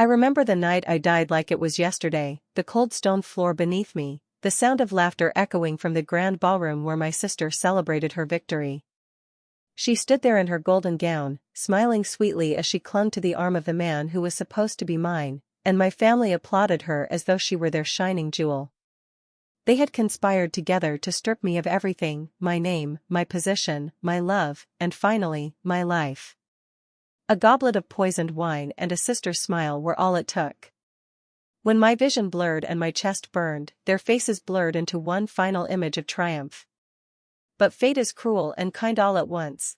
I remember the night I died like it was yesterday, the cold stone floor beneath me, the sound of laughter echoing from the grand ballroom where my sister celebrated her victory. She stood there in her golden gown, smiling sweetly as she clung to the arm of the man who was supposed to be mine, and my family applauded her as though she were their shining jewel. They had conspired together to strip me of everything: my name, my position, my love, and finally, my life. A goblet of poisoned wine and a sister's smile were all it took. When my vision blurred and my chest burned, their faces blurred into one final image of triumph. But fate is cruel and kind all at once.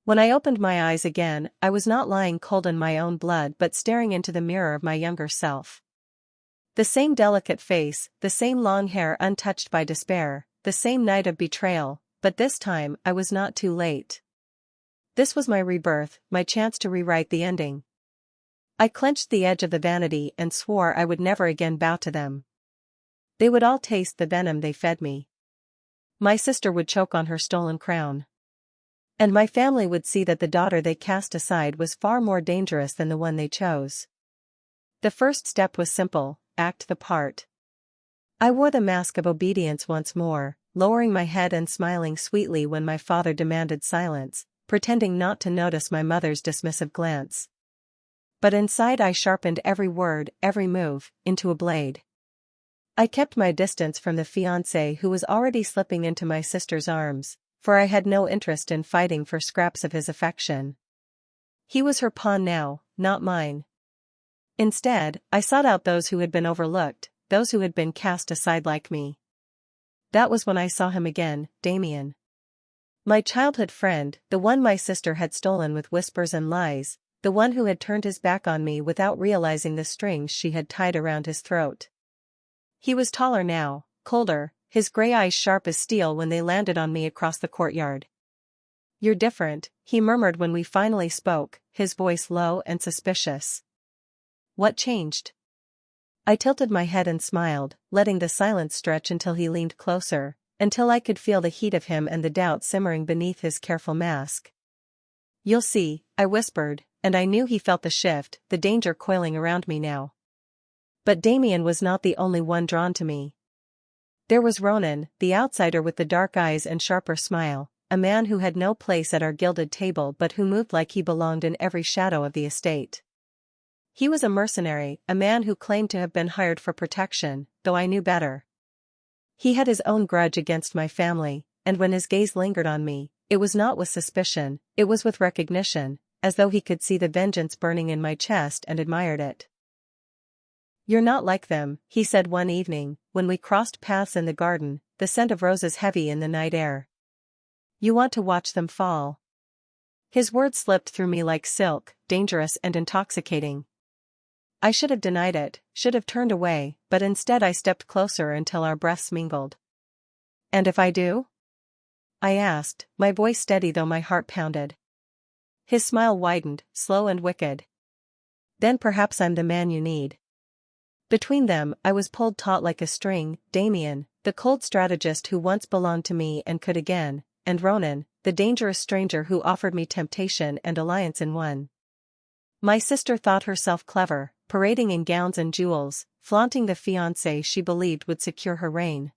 When I opened my eyes again, I was not lying cold in my own blood but staring into the mirror of my younger self. The same delicate face, the same long hair untouched by despair, the same night of betrayal, but this time I was not too late. This was my rebirth, my chance to rewrite the ending. I clenched the edge of the vanity and swore I would never again bow to them. They would all taste the venom they fed me. My sister would choke on her stolen crown. And my family would see that the daughter they cast aside was far more dangerous than the one they chose. The first step was simple: act the part. I wore the mask of obedience once more, lowering my head and smiling sweetly when my father demanded silence, pretending not to notice my mother's dismissive glance. But inside I sharpened every word, every move, into a blade. I kept my distance from the fiancé who was already slipping into my sister's arms, for I had no interest in fighting for scraps of his affection. He was her pawn now, not mine. Instead, I sought out those who had been overlooked, those who had been cast aside like me. That was when I saw him again, Damien. My childhood friend, the one my sister had stolen with whispers and lies, the one who had turned his back on me without realizing the strings she had tied around his throat. He was taller now, colder, his gray eyes sharp as steel when they landed on me across the courtyard. "You're different," he murmured when we finally spoke, his voice low and suspicious. "What changed?" I tilted my head and smiled, letting the silence stretch until he leaned closer, until I could feel the heat of him and the doubt simmering beneath his careful mask. "You'll see," I whispered, and I knew he felt the shift, the danger coiling around me now. But Damien was not the only one drawn to me. There was Ronan, the outsider with the dark eyes and sharper smile, a man who had no place at our gilded table but who moved like he belonged in every shadow of the estate. He was a mercenary, a man who claimed to have been hired for protection, though I knew better. He had his own grudge against my family, and when his gaze lingered on me, it was not with suspicion, it was with recognition, as though he could see the vengeance burning in my chest and admired it. "You're not like them," he said one evening, when we crossed paths in the garden, the scent of roses heavy in the night air. "You want to watch them fall." His words slipped through me like silk, dangerous and intoxicating. I should have denied it, should have turned away, but instead I stepped closer until our breaths mingled. "And if I do?" I asked, my voice steady though my heart pounded. His smile widened, slow and wicked. "Then perhaps I'm the man you need." Between them, I was pulled taut like a string: Damien, the cold strategist who once belonged to me and could again, and Ronan, the dangerous stranger who offered me temptation and alliance in one. My sister thought herself clever, parading in gowns and jewels, flaunting the fiancé she believed would secure her reign.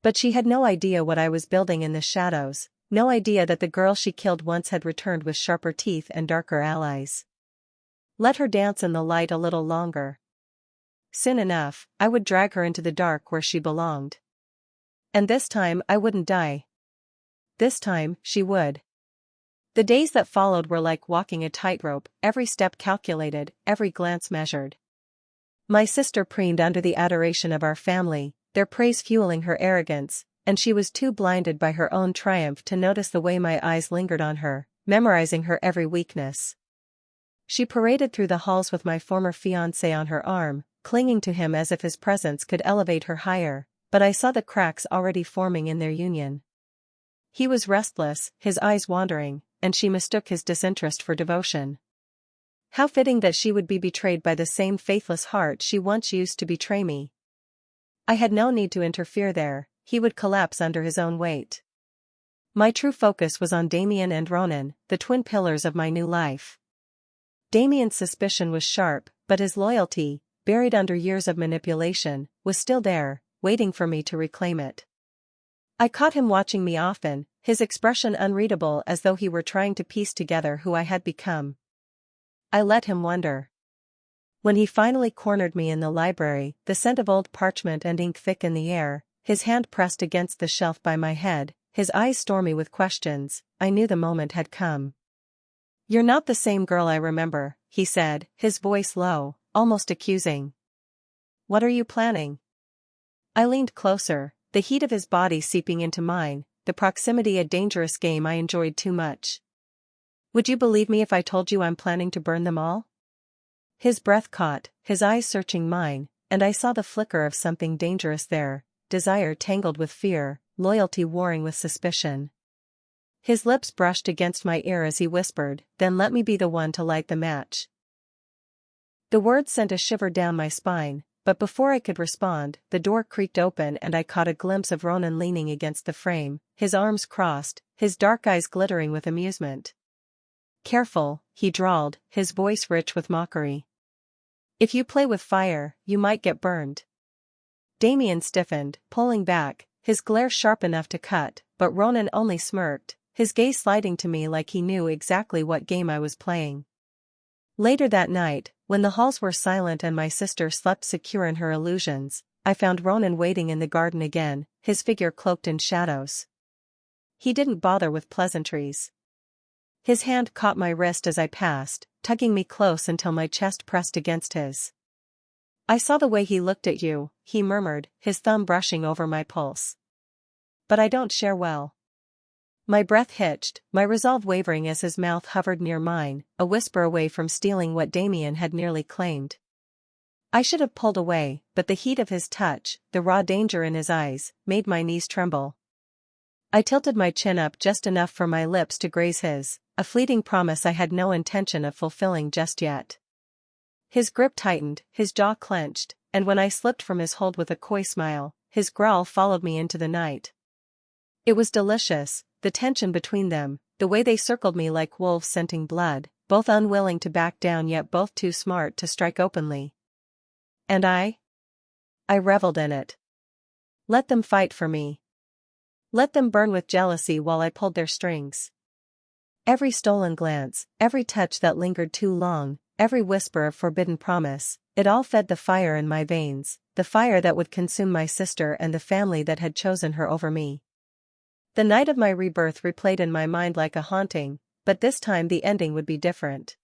But she had no idea what I was building in the shadows, no idea that the girl she killed once had returned with sharper teeth and darker allies. Let her dance in the light a little longer. Soon enough, I would drag her into the dark where she belonged. And this time I wouldn't die. This time, she would. The days that followed were like walking a tightrope, every step calculated, every glance measured. My sister preened under the adoration of our family, their praise fueling her arrogance, and she was too blinded by her own triumph to notice the way my eyes lingered on her, memorizing her every weakness. She paraded through the halls with my former fiancé on her arm, clinging to him as if his presence could elevate her higher, but I saw the cracks already forming in their union. He was restless, his eyes wandering, and she mistook his disinterest for devotion. How fitting that she would be betrayed by the same faithless heart she once used to betray me. I had no need to interfere there, he would collapse under his own weight. My true focus was on Damien and Ronan, the twin pillars of my new life. Damien's suspicion was sharp, but his loyalty, buried under years of manipulation, was still there, waiting for me to reclaim it. I caught him watching me often, his expression unreadable as though he were trying to piece together who I had become. I let him wonder. When he finally cornered me in the library, the scent of old parchment and ink thick in the air, his hand pressed against the shelf by my head, his eyes stormy with questions, I knew the moment had come. "You're not the same girl I remember," he said, his voice low, almost accusing. "What are you planning?" I leaned closer, the heat of his body seeping into mine, the proximity a dangerous game I enjoyed too much. "Would you believe me if I told you I'm planning to burn them all?" His breath caught, his eyes searching mine, and I saw the flicker of something dangerous there, desire tangled with fear, loyalty warring with suspicion. His lips brushed against my ear as he whispered, "Then let me be the one to light the match." The words sent a shiver down my spine, but before I could respond, the door creaked open and I caught a glimpse of Ronan leaning against the frame, his arms crossed, his dark eyes glittering with amusement. "Careful," he drawled, his voice rich with mockery. "If you play with fire, you might get burned." Damien stiffened, pulling back, his glare sharp enough to cut, but Ronan only smirked, his gaze sliding to me like he knew exactly what game I was playing. Later that night, when the halls were silent and my sister slept secure in her illusions, I found Ronan waiting in the garden again, his figure cloaked in shadows. He didn't bother with pleasantries. His hand caught my wrist as I passed, tugging me close until my chest pressed against his. "I saw the way he looked at you," he murmured, his thumb brushing over my pulse. "But I don't share well." My breath hitched, my resolve wavering as his mouth hovered near mine, a whisper away from stealing what Damien had nearly claimed. I should have pulled away, but the heat of his touch, the raw danger in his eyes, made my knees tremble. I tilted my chin up just enough for my lips to graze his, a fleeting promise I had no intention of fulfilling just yet. His grip tightened, his jaw clenched, and when I slipped from his hold with a coy smile, his growl followed me into the night. It was delicious, the tension between them, the way they circled me like wolves scenting blood, both unwilling to back down yet both too smart to strike openly. And I reveled in it. Let them fight for me. Let them burn with jealousy while I pulled their strings. Every stolen glance, every touch that lingered too long, every whisper of forbidden promise, it all fed the fire in my veins, the fire that would consume my sister and the family that had chosen her over me. The night of my rebirth replayed in my mind like a haunting, but this time the ending would be different.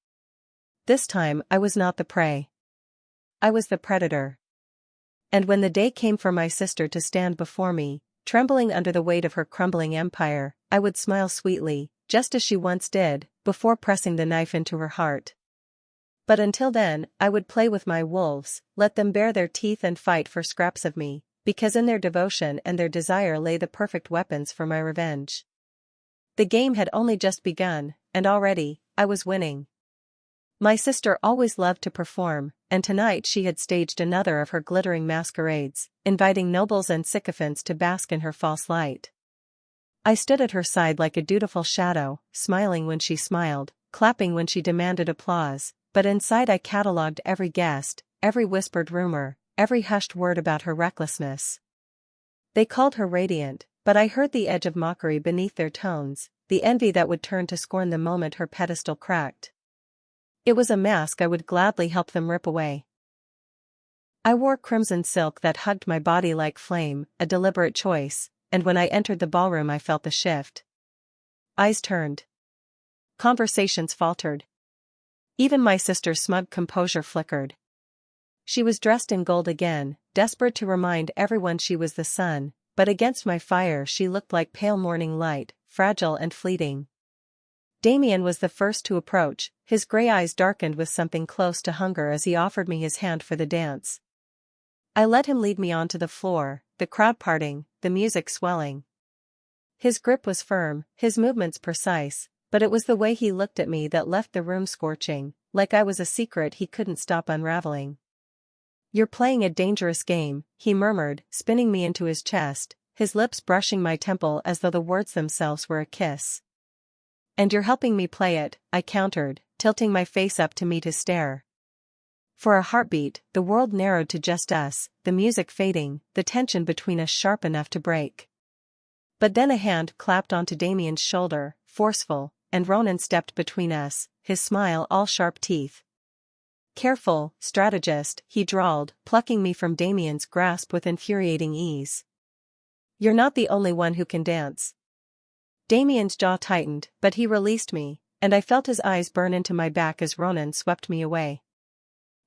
This time I was not the prey. I was the predator. And when the day came for my sister to stand before me, trembling under the weight of her crumbling empire, I would smile sweetly, just as she once did, before pressing the knife into her heart. But until then, I would play with my wolves, let them bare their teeth and fight for scraps of me, because in their devotion and their desire lay the perfect weapons for my revenge. The game had only just begun, and already, I was winning. My sister always loved to perform, and tonight she had staged another of her glittering masquerades, inviting nobles and sycophants to bask in her false light. I stood at her side like a dutiful shadow, smiling when she smiled, clapping when she demanded applause, but inside I catalogued every guest, every whispered rumor, every hushed word about her recklessness. They called her radiant, but I heard the edge of mockery beneath their tones, the envy that would turn to scorn the moment her pedestal cracked. It was a mask I would gladly help them rip away. I wore crimson silk that hugged my body like flame, a deliberate choice, and when I entered the ballroom I felt the shift. Eyes turned. Conversations faltered. Even my sister's smug composure flickered. She was dressed in gold again, desperate to remind everyone she was the sun, but against my fire she looked like pale morning light, fragile and fleeting. Damien was the first to approach, his gray eyes darkened with something close to hunger as he offered me his hand for the dance. I let him lead me onto the floor, the crowd parting, the music swelling. His grip was firm, his movements precise, but it was the way he looked at me that left the room scorching, like I was a secret he couldn't stop unraveling. "You're playing a dangerous game," he murmured, spinning me into his chest, his lips brushing my temple as though the words themselves were a kiss. "And you're helping me play it," I countered, tilting my face up to meet his stare. For a heartbeat, the world narrowed to just us, the music fading, the tension between us sharp enough to break. But then a hand clapped onto Damien's shoulder, forceful, and Ronan stepped between us, his smile all sharp teeth. "Careful, strategist," he drawled, plucking me from Damien's grasp with infuriating ease. "You're not the only one who can dance." Damien's jaw tightened, but he released me, and I felt his eyes burn into my back as Ronan swept me away.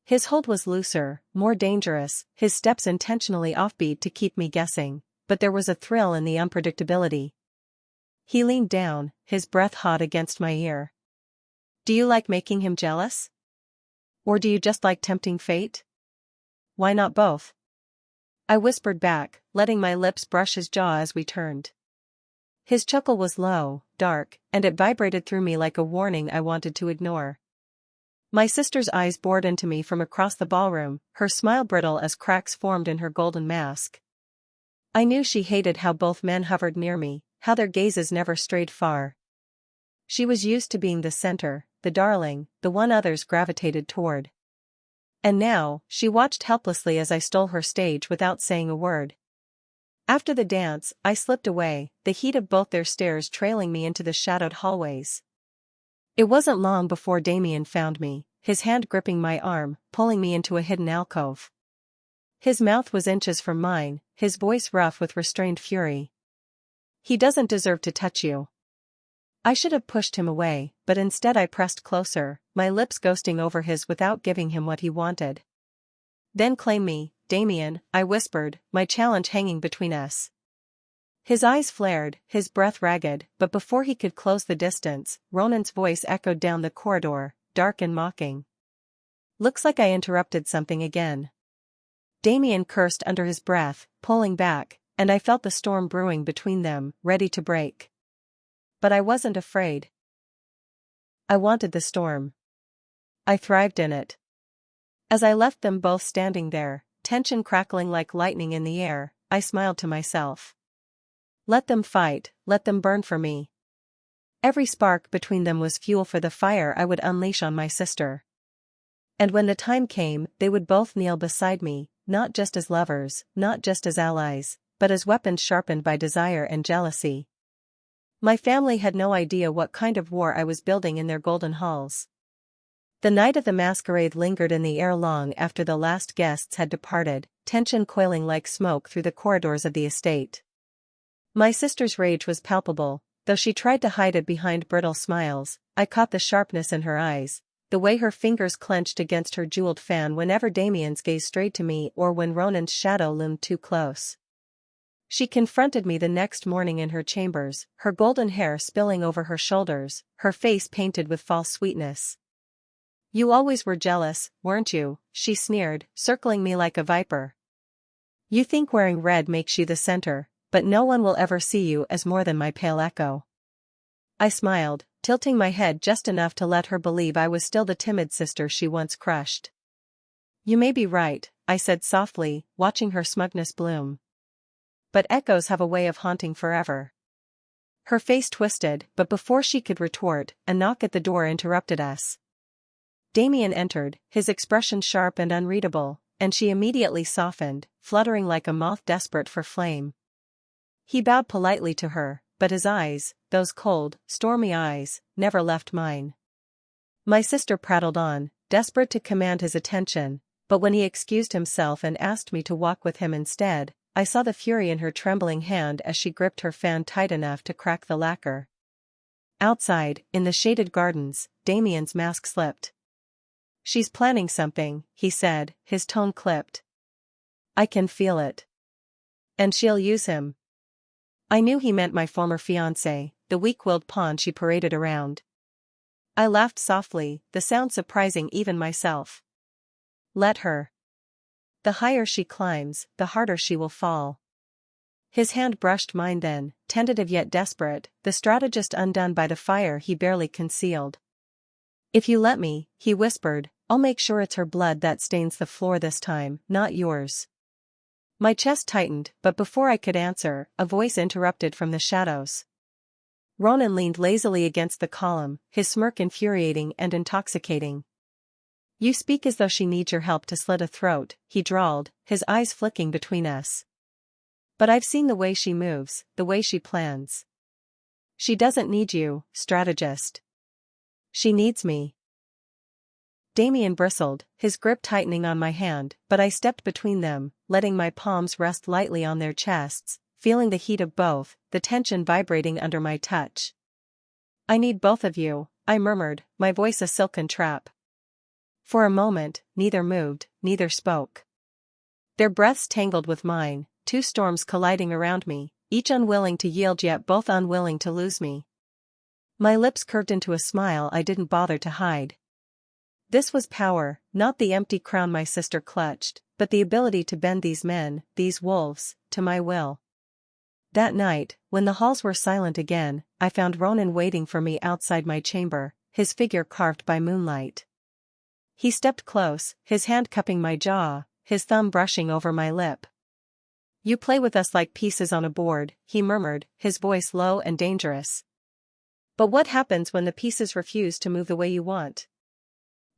His hold was looser, more dangerous, his steps intentionally offbeat to keep me guessing, but there was a thrill in the unpredictability. He leaned down, his breath hot against my ear. "Do you like making him jealous? Or do you just like tempting fate? Why not both?" I whispered back, letting my lips brush his jaw as we turned. His chuckle was low, dark, and it vibrated through me like a warning I wanted to ignore. My sister's eyes bored into me from across the ballroom, her smile brittle as cracks formed in her golden mask. I knew she hated how both men hovered near me, how their gazes never strayed far. She was used to being the center, the darling, the one others gravitated toward. And now, she watched helplessly as I stole her stage without saying a word. After the dance, I slipped away, the heat of both their stares trailing me into the shadowed hallways. It wasn't long before Damien found me, his hand gripping my arm, pulling me into a hidden alcove. His mouth was inches from mine, his voice rough with restrained fury. "He doesn't deserve to touch you." I should have pushed him away, but instead I pressed closer, my lips ghosting over his without giving him what he wanted. "Then claim me, Damien," I whispered, my challenge hanging between us. His eyes flared, his breath ragged, but before he could close the distance, Ronan's voice echoed down the corridor, dark and mocking. "Looks like I interrupted something again." Damien cursed under his breath, pulling back, and I felt the storm brewing between them, ready to break. But I wasn't afraid. I wanted the storm. I thrived in it. As I left them both standing there, tension crackling like lightning in the air, I smiled to myself. Let them fight, let them burn for me. Every spark between them was fuel for the fire I would unleash on my sister. And when the time came, they would both kneel beside me, not just as lovers, not just as allies, but as weapons sharpened by desire and jealousy. My family had no idea what kind of war I was building in their golden halls. The night of the masquerade lingered in the air long after the last guests had departed, tension coiling like smoke through the corridors of the estate. My sister's rage was palpable, though she tried to hide it behind brittle smiles. I caught the sharpness in her eyes, the way her fingers clenched against her jeweled fan whenever Damien's gaze strayed to me or when Ronan's shadow loomed too close. She confronted me the next morning in her chambers, her golden hair spilling over her shoulders, her face painted with false sweetness. "You always were jealous, weren't you?" she sneered, circling me like a viper. "You think wearing red makes you the center, but no one will ever see you as more than my pale echo." I smiled, tilting my head just enough to let her believe I was still the timid sister she once crushed. "You may be right," I said softly, watching her smugness bloom. "But echoes have a way of haunting forever." Her face twisted, but before she could retort, a knock at the door interrupted us. Damien entered, his expression sharp and unreadable, and she immediately softened, fluttering like a moth desperate for flame. He bowed politely to her, but his eyes, those cold, stormy eyes, never left mine. My sister prattled on, desperate to command his attention, but when he excused himself and asked me to walk with him instead, I saw the fury in her trembling hand as she gripped her fan tight enough to crack the lacquer. Outside, in the shaded gardens, Damien's mask slipped. "She's planning something," he said, his tone clipped. "I can feel it. And she'll use him." I knew he meant my former fiancé, the weak-willed pawn she paraded around. I laughed softly, the sound surprising even myself. "Let her. The higher she climbs, the harder she will fall." His hand brushed mine then, tentative yet desperate, the strategist undone by the fire he barely concealed. "If you let me," he whispered, "I'll make sure it's her blood that stains the floor this time, not yours." My chest tightened, but before I could answer, a voice interrupted from the shadows. Ronan leaned lazily against the column, his smirk infuriating and intoxicating. You speak as though she needs your help to slit a throat, he drawled, his eyes flicking between us. But I've seen the way she moves, the way she plans. She doesn't need you, strategist. She needs me. Damien bristled, his grip tightening on my hand, but I stepped between them, letting my palms rest lightly on their chests, feeling the heat of both, the tension vibrating under my touch. I need both of you, I murmured, my voice a silken trap. For a moment, neither moved, neither spoke. Their breaths tangled with mine, two storms colliding around me, each unwilling to yield yet both unwilling to lose me. My lips curved into a smile I didn't bother to hide. This was power, not the empty crown my sister clutched, but the ability to bend these men, these wolves, to my will. That night, when the halls were silent again, I found Ronan waiting for me outside my chamber, his figure carved by moonlight. He stepped close, his hand cupping my jaw, his thumb brushing over my lip. You play with us like pieces on a board, he murmured, his voice low and dangerous. But what happens when the pieces refuse to move the way you want?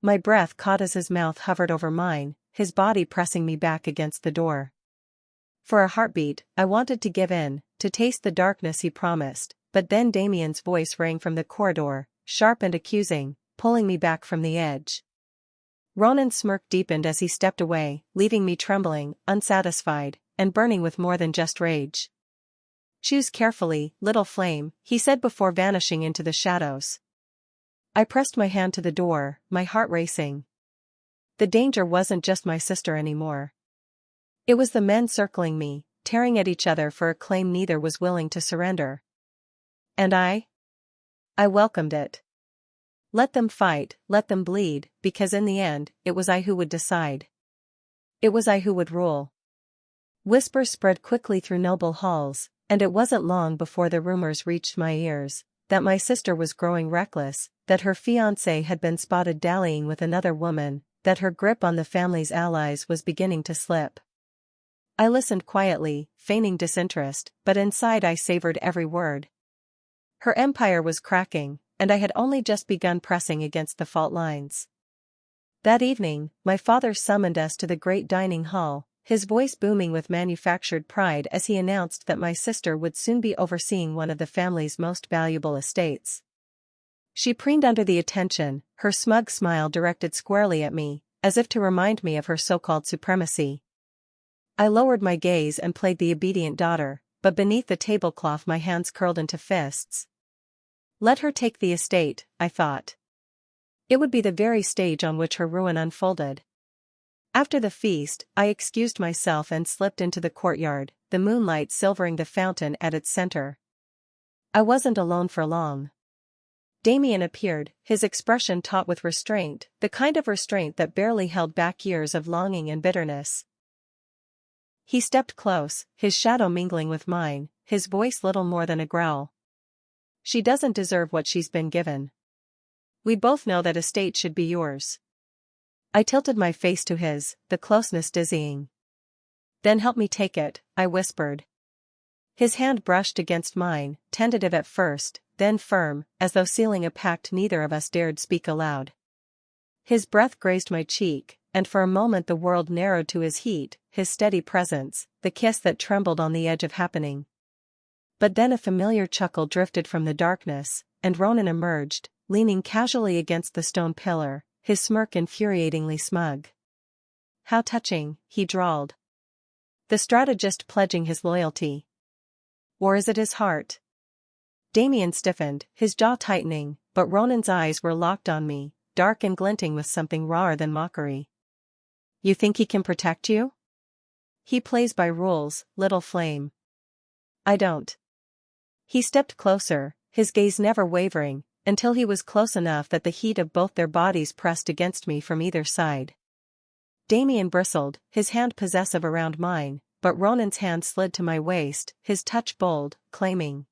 My breath caught as his mouth hovered over mine, his body pressing me back against the door. For a heartbeat, I wanted to give in, to taste the darkness he promised, but then Damien's voice rang from the corridor, sharp and accusing, pulling me back from the edge. Ronan's smirk deepened as he stepped away, leaving me trembling, unsatisfied, and burning with more than just rage. Choose carefully, little flame, he said before vanishing into the shadows. I pressed my hand to the door, my heart racing. The danger wasn't just my sister anymore. It was the men circling me, tearing at each other for a claim neither was willing to surrender. And I welcomed it. Let them fight, let them bleed, because in the end, it was I who would decide. It was I who would rule. Whispers spread quickly through noble halls, and it wasn't long before the rumors reached my ears, that my sister was growing reckless, that her fiancé had been spotted dallying with another woman, that her grip on the family's allies was beginning to slip. I listened quietly, feigning disinterest, but inside I savored every word. Her empire was cracking, and I had only just begun pressing against the fault lines. That evening, my father summoned us to the great dining hall, his voice booming with manufactured pride as he announced that my sister would soon be overseeing one of the family's most valuable estates. She preened under the attention, her smug smile directed squarely at me, as if to remind me of her so-called supremacy. I lowered my gaze and played the obedient daughter, but beneath the tablecloth my hands curled into fists. Let her take the estate, I thought. It would be the very stage on which her ruin unfolded. After the feast, I excused myself and slipped into the courtyard, the moonlight silvering the fountain at its center. I wasn't alone for long. Damien appeared, his expression taut with restraint, the kind of restraint that barely held back years of longing and bitterness. He stepped close, his shadow mingling with mine, his voice little more than a growl. She doesn't deserve what she's been given. We both know that estate should be yours. I tilted my face to his, the closeness dizzying. Then help me take it, I whispered. His hand brushed against mine, tentative at first, then firm, as though sealing a pact neither of us dared speak aloud. His breath grazed my cheek, and for a moment the world narrowed to his heat, his steady presence, the kiss that trembled on the edge of happening. But then a familiar chuckle drifted from the darkness, and Ronan emerged, leaning casually against the stone pillar, his smirk infuriatingly smug. How touching, he drawled. The strategist pledging his loyalty. Or is it his heart? Damien stiffened, his jaw tightening, but Ronan's eyes were locked on me, dark and glinting with something rawer than mockery. You think he can protect you? He plays by rules, little flame. I don't. He stepped closer, his gaze never wavering, until he was close enough that the heat of both their bodies pressed against me from either side. Damien bristled, his hand possessive around mine, but Ronan's hand slid to my waist, his touch bold, claiming.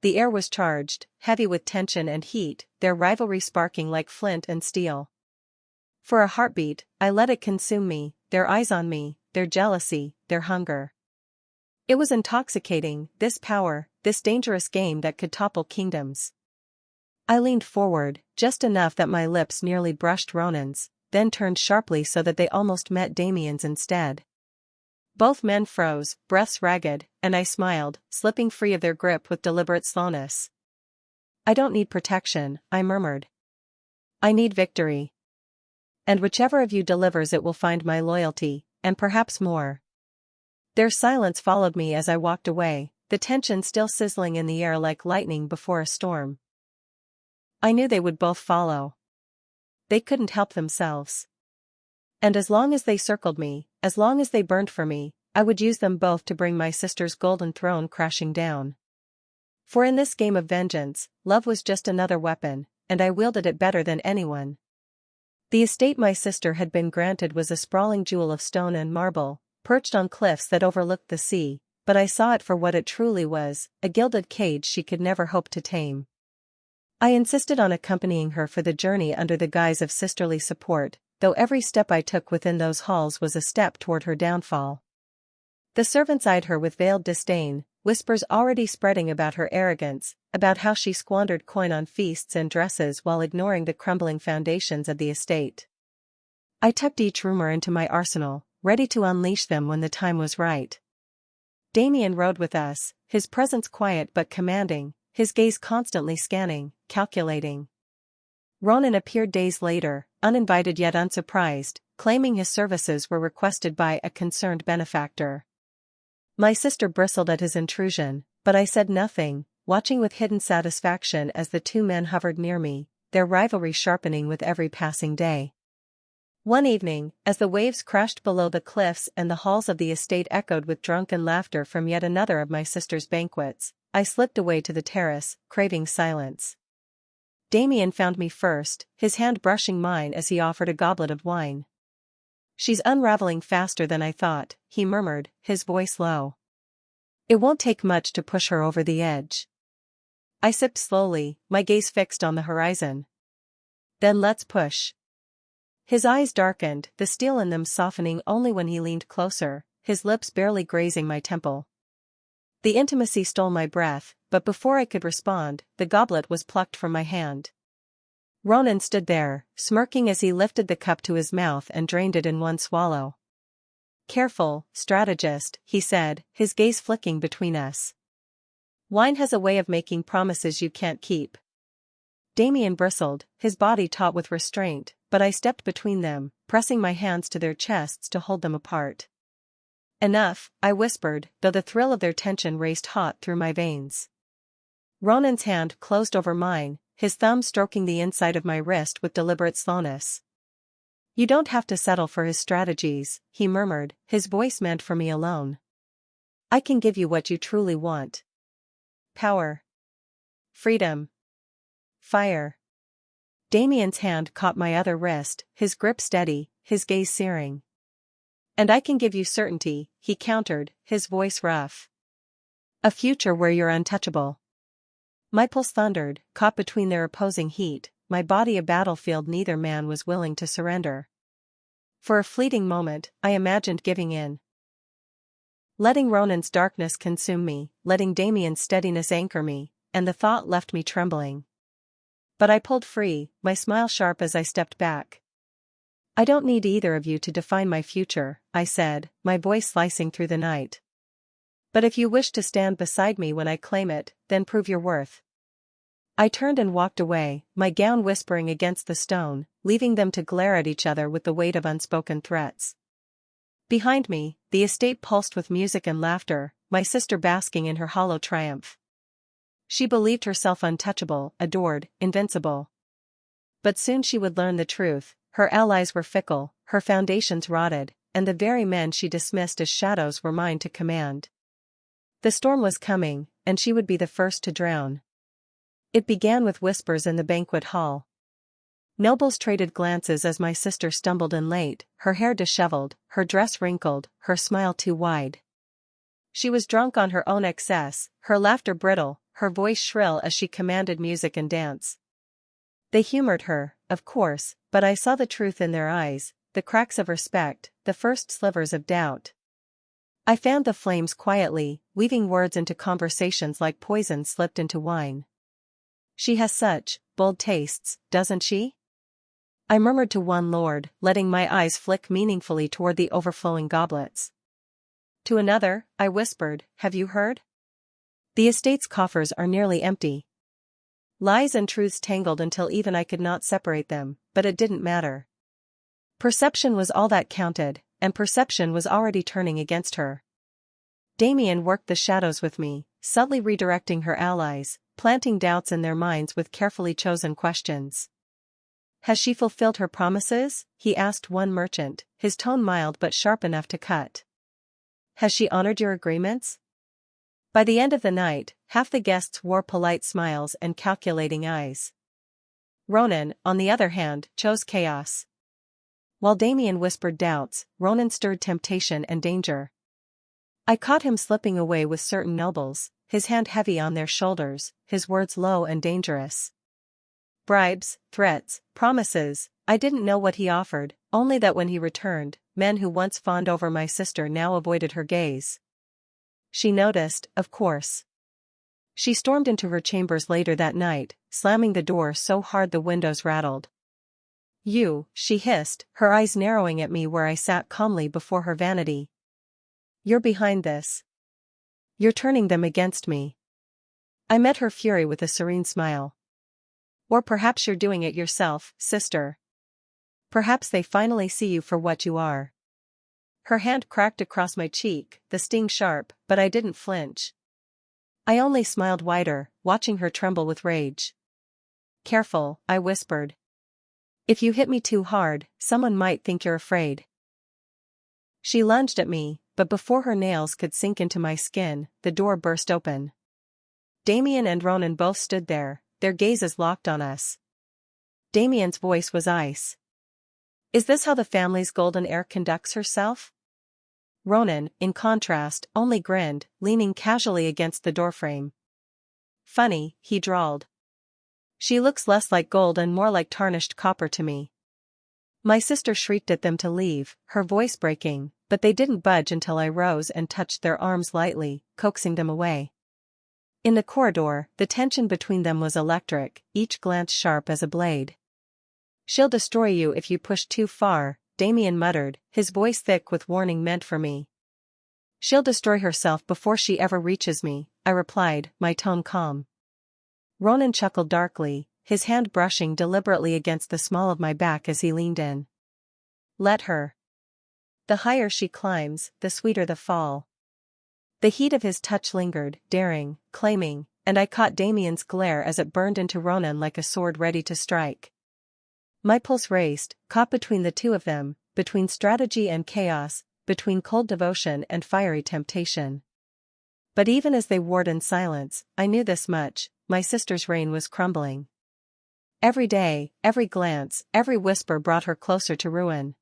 The air was charged, heavy with tension and heat, their rivalry sparking like flint and steel. For a heartbeat, I let it consume me, their eyes on me, their jealousy, their hunger. It was intoxicating, this power, this dangerous game that could topple kingdoms. I leaned forward, just enough that my lips nearly brushed Ronan's, then turned sharply so that they almost met Damien's instead. Both men froze, breaths ragged, and I smiled, slipping free of their grip with deliberate slowness. "I don't need protection," I murmured. "I need victory. And whichever of you delivers it will find my loyalty, and perhaps more." Their silence followed me as I walked away, the tension still sizzling in the air like lightning before a storm. I knew they would both follow. They couldn't help themselves. And as long as they circled me, as long as they burned for me, I would use them both to bring my sister's golden throne crashing down. For in this game of vengeance, love was just another weapon, and I wielded it better than anyone. The estate my sister had been granted was a sprawling jewel of stone and marble, perched on cliffs that overlooked the sea, but I saw it for what it truly was, a gilded cage she could never hope to tame. I insisted on accompanying her for the journey under the guise of sisterly support, though every step I took within those halls was a step toward her downfall. The servants eyed her with veiled disdain, whispers already spreading about her arrogance, about how she squandered coin on feasts and dresses while ignoring the crumbling foundations of the estate. I tucked each rumor into my arsenal, ready to unleash them when the time was right. Damien rode with us, his presence quiet but commanding, his gaze constantly scanning, calculating. Ronan appeared days later, uninvited yet unsurprised, claiming his services were requested by a concerned benefactor. My sister bristled at his intrusion, but I said nothing, watching with hidden satisfaction as the two men hovered near me, their rivalry sharpening with every passing day. One evening, as the waves crashed below the cliffs and the halls of the estate echoed with drunken laughter from yet another of my sister's banquets, I slipped away to the terrace, craving silence. Damien found me first, his hand brushing mine as he offered a goblet of wine. "She's unraveling faster than I thought," he murmured, his voice low. "It won't take much to push her over the edge." I sipped slowly, my gaze fixed on the horizon. "Then let's push." His eyes darkened, the steel in them softening only when he leaned closer, his lips barely grazing my temple. The intimacy stole my breath, but before I could respond, the goblet was plucked from my hand. Ronan stood there, smirking as he lifted the cup to his mouth and drained it in one swallow. "Careful, strategist," he said, his gaze flicking between us. "Wine has a way of making promises you can't keep." Damien bristled, his body taut with restraint, but I stepped between them, pressing my hands to their chests to hold them apart. "Enough," I whispered, though the thrill of their tension raced hot through my veins. Ronan's hand closed over mine, his thumb stroking the inside of my wrist with deliberate slowness. "You don't have to settle for his strategies," he murmured, his voice meant for me alone. "I can give you what you truly want. Power. Freedom. Fire." Damien's hand caught my other wrist, his grip steady, his gaze searing. "And I can give you certainty," he countered, his voice rough. "A future where you're untouchable." My pulse thundered, caught between their opposing heat, my body a battlefield neither man was willing to surrender. For a fleeting moment, I imagined giving in. Letting Ronan's darkness consume me, letting Damien's steadiness anchor me, and the thought left me trembling. But I pulled free, my smile sharp as I stepped back. "I don't need either of you to define my future," I said, my voice slicing through the night. "But if you wish to stand beside me when I claim it, then prove your worth." I turned and walked away, my gown whispering against the stone, leaving them to glare at each other with the weight of unspoken threats. Behind me, the estate pulsed with music and laughter, my sister basking in her hollow triumph. She believed herself untouchable, adored, invincible. But soon she would learn the truth. Her allies were fickle, her foundations rotted, and the very men she dismissed as shadows were mine to command. The storm was coming, and she would be the first to drown. It began with whispers in the banquet hall. Nobles traded glances as my sister stumbled in late, her hair disheveled, her dress wrinkled, her smile too wide. She was drunk on her own excess, her laughter brittle, her voice shrill as she commanded music and dance. They humored her, of course, but I saw the truth in their eyes, the cracks of respect, the first slivers of doubt. I fanned the flames quietly, weaving words into conversations like poison slipped into wine. She has such bold tastes, doesn't she? I murmured to one lord, letting my eyes flick meaningfully toward the overflowing goblets. To another, I whispered, have you heard? The estate's coffers are nearly empty. Lies and truths tangled until even I could not separate them, but it didn't matter. Perception was all that counted, and perception was already turning against her. Damien worked the shadows with me, subtly redirecting her allies, planting doubts in their minds with carefully chosen questions. Has she fulfilled her promises? He asked one merchant, his tone mild but sharp enough to cut. Has she honored your agreements? By the end of the night, half the guests wore polite smiles and calculating eyes. Ronan, on the other hand, chose chaos. While Damien whispered doubts, Ronan stirred temptation and danger. I caught him slipping away with certain nobles, his hand heavy on their shoulders, his words low and dangerous. Bribes, threats, promises, I didn't know what he offered, only that when he returned, men who once fawned over my sister now avoided her gaze. She noticed, of course. She stormed into her chambers later that night, slamming the door so hard the windows rattled. You, she hissed, her eyes narrowing at me where I sat calmly before her vanity. You're behind this. You're turning them against me. I met her fury with a serene smile. Or perhaps you're doing it yourself, sister. Perhaps they finally see you for what you are. Her hand cracked across my cheek, the sting sharp, but I didn't flinch. I only smiled wider, watching her tremble with rage. Careful, I whispered. If you hit me too hard, someone might think you're afraid. She lunged at me, but before her nails could sink into my skin, the door burst open. Damien and Ronan both stood there, their gazes locked on us. Damien's voice was ice. Is this how the family's golden heir conducts herself? Ronan, in contrast, only grinned, leaning casually against the doorframe. Funny, he drawled. She looks less like gold and more like tarnished copper to me. My sister shrieked at them to leave, her voice breaking, but they didn't budge until I rose and touched their arms lightly, coaxing them away. In the corridor, the tension between them was electric, each glance sharp as a blade. She'll destroy you if you push too far, Damien muttered, his voice thick with warning meant for me. She'll destroy herself before she ever reaches me, I replied, my tone calm. Ronan chuckled darkly, his hand brushing deliberately against the small of my back as he leaned in. Let her. The higher she climbs, the sweeter the fall. The heat of his touch lingered, daring, claiming, and I caught Damien's glare as it burned into Ronan like a sword ready to strike. My pulse raced, caught between the two of them, between strategy and chaos, between cold devotion and fiery temptation. But even as they warred in silence, I knew this much, my sister's reign was crumbling. Every day, every glance, every whisper brought her closer to ruin.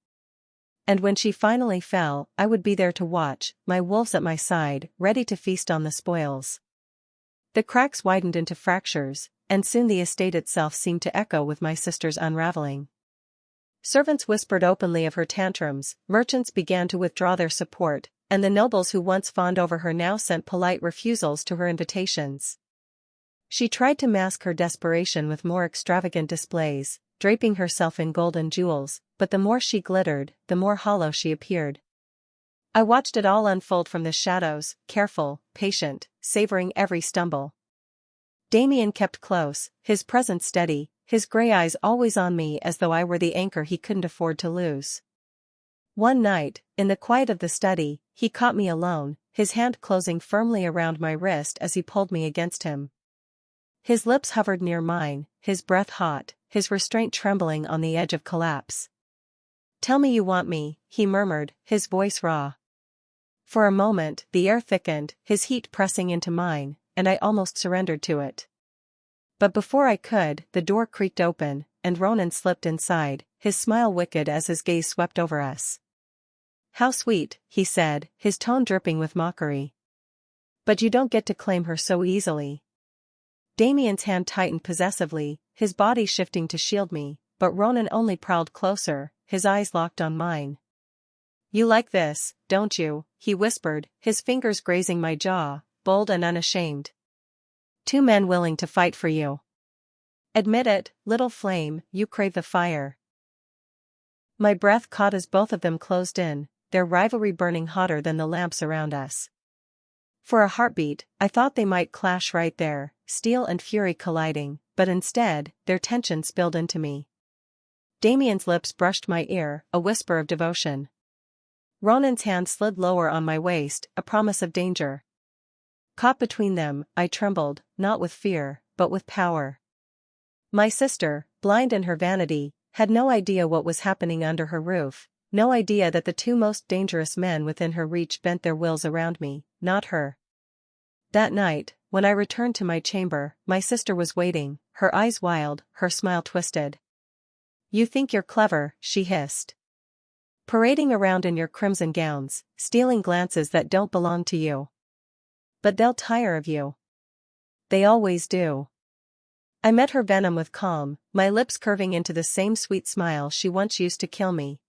And when she finally fell, I would be there to watch, my wolves at my side, ready to feast on the spoils. The cracks widened into fractures, and soon the estate itself seemed to echo with my sister's unraveling. Servants whispered openly of her tantrums, merchants began to withdraw their support, and the nobles who once fawned over her now sent polite refusals to her invitations. She tried to mask her desperation with more extravagant displays, draping herself in gold and jewels, but the more she glittered, the more hollow she appeared. I watched it all unfold from the shadows, careful, patient, savoring every stumble. Damien kept close, his presence steady, his gray eyes always on me as though I were the anchor he couldn't afford to lose. One night, in the quiet of the study, he caught me alone, his hand closing firmly around my wrist as he pulled me against him. His lips hovered near mine, his breath hot, his restraint trembling on the edge of collapse. Tell me you want me, he murmured, his voice raw. For a moment, the air thickened, his heat pressing into mine, and I almost surrendered to it. But before I could, the door creaked open, and Ronan slipped inside, his smile wicked as his gaze swept over us. How sweet, he said, his tone dripping with mockery. But you don't get to claim her so easily. Damien's hand tightened possessively, his body shifting to shield me, but Ronan only prowled closer, his eyes locked on mine. You like this, don't you? He whispered, his fingers grazing my jaw, bold and unashamed. Two men willing to fight for you. Admit it, little flame, you crave the fire. My breath caught as both of them closed in, their rivalry burning hotter than the lamps around us. For a heartbeat, I thought they might clash right there, steel and fury colliding, but instead, their tension spilled into me. Damien's lips brushed my ear, a whisper of devotion. Ronan's hand slid lower on my waist, a promise of danger. Caught between them, I trembled, not with fear, but with power. My sister, blind in her vanity, had no idea what was happening under her roof, no idea that the two most dangerous men within her reach bent their wills around me, not her. That night, when I returned to my chamber, my sister was waiting, her eyes wild, her smile twisted. You think you're clever, she hissed. Parading around in your crimson gowns, stealing glances that don't belong to you. But they'll tire of you. They always do. I met her venom with calm, my lips curving into the same sweet smile she once used to kill me.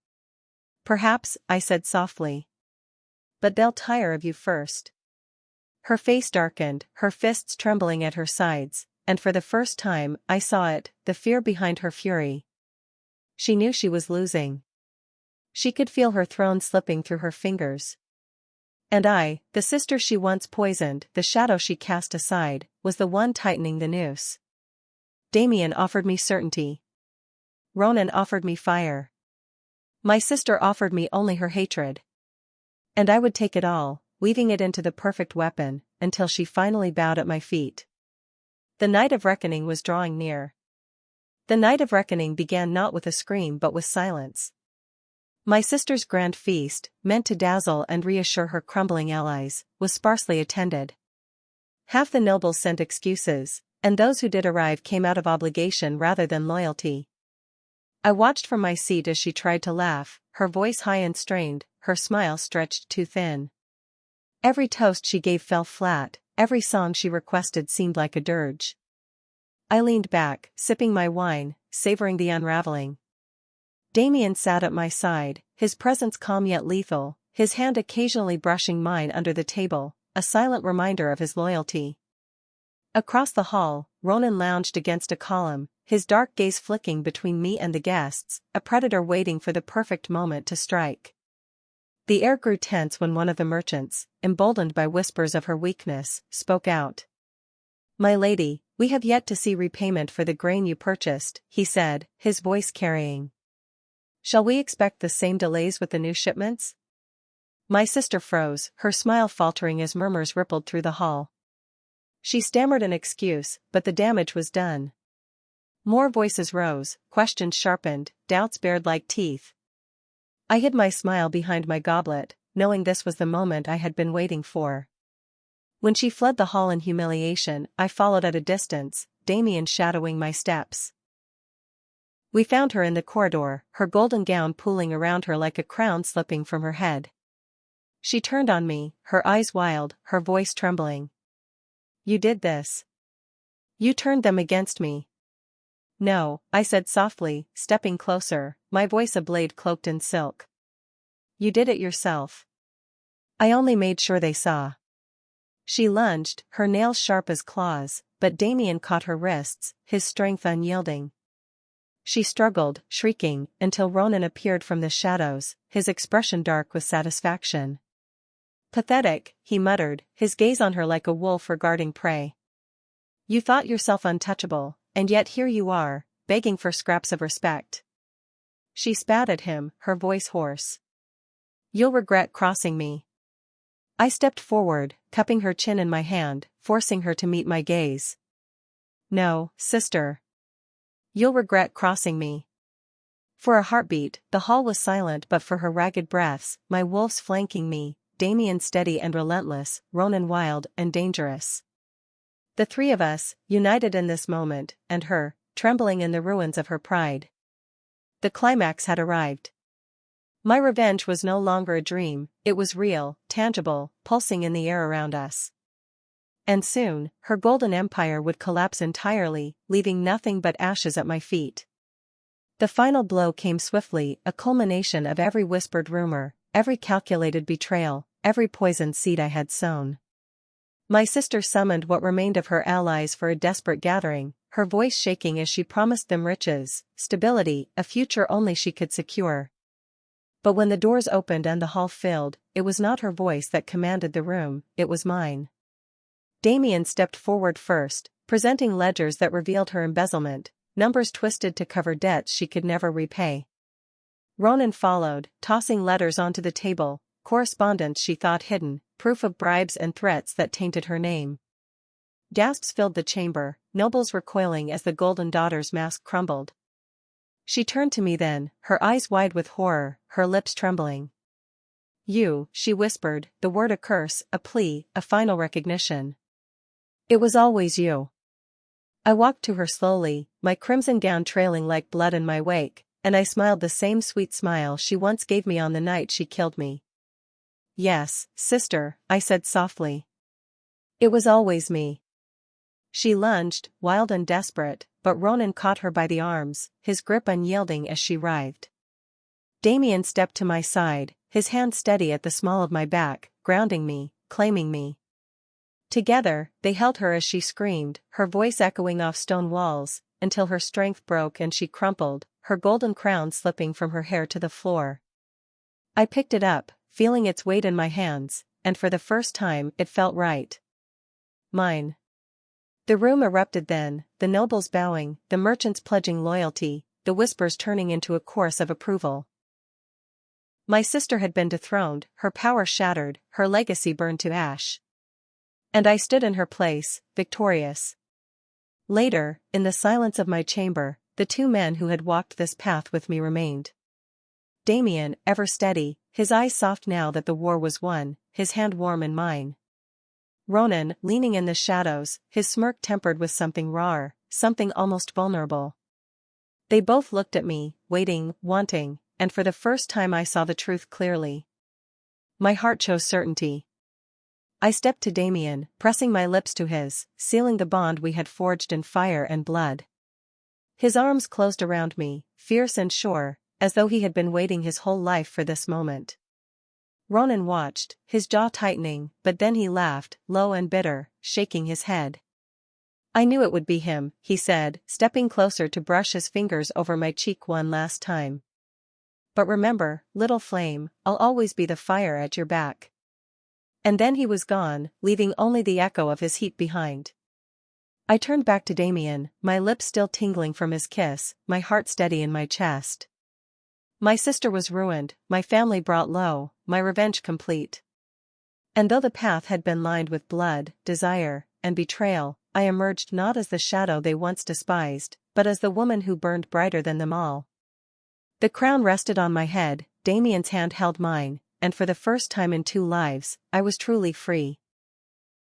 Perhaps, I said softly. But they'll tire of you first. Her face darkened, her fists trembling at her sides, and for the first time, I saw it, the fear behind her fury. She knew she was losing. She could feel her throne slipping through her fingers. And I, the sister she once poisoned, the shadow she cast aside, was the one tightening the noose. Damien offered me certainty. Ronan offered me fire. My sister offered me only her hatred. And I would take it all, weaving it into the perfect weapon, until she finally bowed at my feet. The night of reckoning was drawing near. The night of reckoning began not with a scream but with silence. My sister's grand feast, meant to dazzle and reassure her crumbling allies, was sparsely attended. Half the nobles sent excuses, and those who did arrive came out of obligation rather than loyalty. I watched from my seat as she tried to laugh, her voice high and strained, her smile stretched too thin. Every toast she gave fell flat, every song she requested seemed like a dirge. I leaned back, sipping my wine, savoring the unraveling. Damien sat at my side, his presence calm yet lethal, his hand occasionally brushing mine under the table, a silent reminder of his loyalty. Across the hall, Ronan lounged against a column, his dark gaze flicking between me and the guests, a predator waiting for the perfect moment to strike. The air grew tense when one of the merchants, emboldened by whispers of her weakness, spoke out. My lady, we have yet to see repayment for the grain you purchased, he said, his voice carrying. Shall we expect the same delays with the new shipments? My sister froze, her smile faltering as murmurs rippled through the hall. She stammered an excuse, but the damage was done. More voices rose, questions sharpened, doubts bared like teeth. I hid my smile behind my goblet, knowing this was the moment I had been waiting for. When she fled the hall in humiliation, I followed at a distance, Damien shadowing my steps. We found her in the corridor, her golden gown pooling around her like a crown slipping from her head. She turned on me, her eyes wild, her voice trembling. You did this. You turned them against me. No, I said softly, stepping closer, my voice a blade cloaked in silk. You did it yourself. I only made sure they saw. She lunged, her nails sharp as claws, but Damien caught her wrists, his strength unyielding. She struggled, shrieking, until Ronan appeared from the shadows, his expression dark with satisfaction. Pathetic, he muttered, his gaze on her like a wolf regarding prey. You thought yourself untouchable, and yet here you are, begging for scraps of respect. She spat at him, her voice hoarse. You'll regret crossing me. I stepped forward, cupping her chin in my hand, forcing her to meet my gaze. No, sister. You'll regret crossing me. For a heartbeat, the hall was silent but for her ragged breaths, my wolves flanking me, Damien steady and relentless, Ronan wild and dangerous. The three of us, united in this moment, and her, trembling in the ruins of her pride. The climax had arrived. My revenge was no longer a dream, it was real, tangible, pulsing in the air around us. And soon, her golden empire would collapse entirely, leaving nothing but ashes at my feet. The final blow came swiftly, a culmination of every whispered rumor, every calculated betrayal, every poisoned seed I had sown. My sister summoned what remained of her allies for a desperate gathering, her voice shaking as she promised them riches, stability, a future only she could secure. But when the doors opened and the hall filled, it was not her voice that commanded the room, it was mine. Damien stepped forward first, presenting ledgers that revealed her embezzlement, numbers twisted to cover debts she could never repay. Ronan followed, tossing letters onto the table, correspondence she thought hidden, proof of bribes and threats that tainted her name. Gasps filled the chamber, nobles recoiling as the Golden Daughter's mask crumbled. She turned to me then, her eyes wide with horror, her lips trembling. "You," she whispered, the word a curse, a plea, a final recognition. "It was always you." I walked to her slowly, my crimson gown trailing like blood in my wake, and I smiled the same sweet smile she once gave me on the night she killed me. "Yes, sister," I said softly. "It was always me." She lunged, wild and desperate, but Ronan caught her by the arms, his grip unyielding as she writhed. Damien stepped to my side, his hand steady at the small of my back, grounding me, claiming me. Together, they held her as she screamed, her voice echoing off stone walls, until her strength broke and she crumpled, her golden crown slipping from her hair to the floor. I picked it up, feeling its weight in my hands, and for the first time it felt right. Mine. The room erupted then, the nobles bowing, the merchants pledging loyalty, the whispers turning into a chorus of approval. My sister had been dethroned, her power shattered, her legacy burned to ash. And I stood in her place, victorious. Later, in the silence of my chamber, the two men who had walked this path with me remained. Damien, ever steady, his eyes soft now that the war was won, his hand warm in mine. Ronan, leaning in the shadows, his smirk tempered with something rawer, something almost vulnerable. They both looked at me, waiting, wanting, and for the first time I saw the truth clearly. My heart chose certainty. I stepped to Damien, pressing my lips to his, sealing the bond we had forged in fire and blood. His arms closed around me, fierce and sure, as though he had been waiting his whole life for this moment. Ronan watched, his jaw tightening, but then he laughed, low and bitter, shaking his head. "I knew it would be him," he said, stepping closer to brush his fingers over my cheek one last time. "But remember, little flame, I'll always be the fire at your back." And then he was gone, leaving only the echo of his heat behind. I turned back to Damien, my lips still tingling from his kiss, my heart steady in my chest. My sister was ruined, my family brought low, my revenge complete. And though the path had been lined with blood, desire, and betrayal, I emerged not as the shadow they once despised, but as the woman who burned brighter than them all. The crown rested on my head, Damien's hand held mine, and for the first time in 2 lives, I was truly free.